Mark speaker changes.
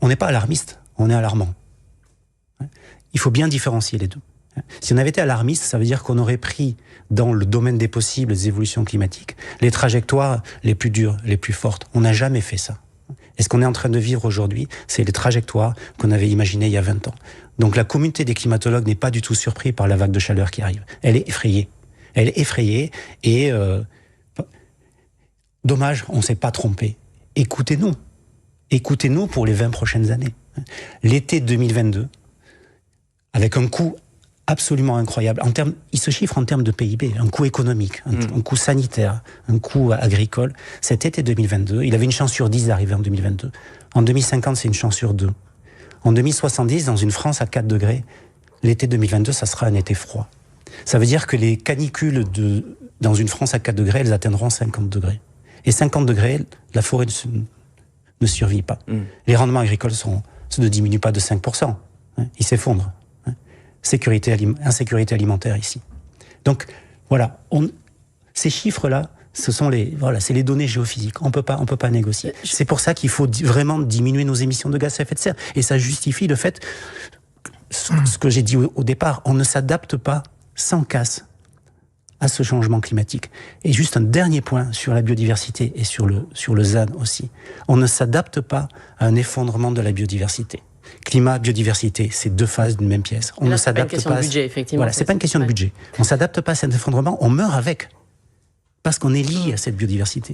Speaker 1: on n'est pas alarmiste, on est alarmant. Il faut bien différencier les deux. Si on avait été alarmiste, ça veut dire qu'on aurait pris dans le domaine des possibles des évolutions climatiques les trajectoires les plus dures, les plus fortes. On n'a jamais fait ça. Et ce qu'on est en train de vivre aujourd'hui, c'est les trajectoires qu'on avait imaginées il y a 20 ans. Donc la communauté des climatologues n'est pas du tout surprise par la vague de chaleur qui arrive. Elle est effrayée. Elle est effrayée et dommage, on ne s'est pas trompé. Écoutez-nous. Écoutez-nous pour les 20 prochaines années. L'été 2022, avec un coût absolument incroyable. Il se chiffre en termes de PIB, un coût économique, un coût sanitaire, un coût agricole. Cet été 2022, il avait une chance sur 10 d'arriver en 2022. En 2050, c'est une chance sur 2. En 2070, dans une France à 4 degrés, l'été 2022, ça sera un été froid. Ça veut dire que les canicules dans une France à 4 degrés, elles atteindront 50 degrés. Et 50 degrés, la forêt ne survit pas. Les rendements agricoles ne diminuent pas de 5%. Ils s'effondrent. Insécurité alimentaire ici. Donc, voilà, ces chiffres-là, c'est les données géophysiques. On peut pas négocier. C'est pour ça qu'il faut vraiment diminuer nos émissions de gaz à effet de serre. Et ça justifie le fait, ce que j'ai dit au départ, on ne s'adapte pas sans casse à ce changement climatique. Et juste un dernier point sur la biodiversité et sur le ZAN aussi. On ne s'adapte pas à un effondrement de la biodiversité. Climat, biodiversité, c'est deux faces d'une même pièce. On ne s'adapte pas.
Speaker 2: C'est pas une question de budget, effectivement.
Speaker 1: Voilà, c'est pas une question de budget. On s'adapte pas à cet effondrement, on meurt avec. Parce qu'on est lié à cette biodiversité.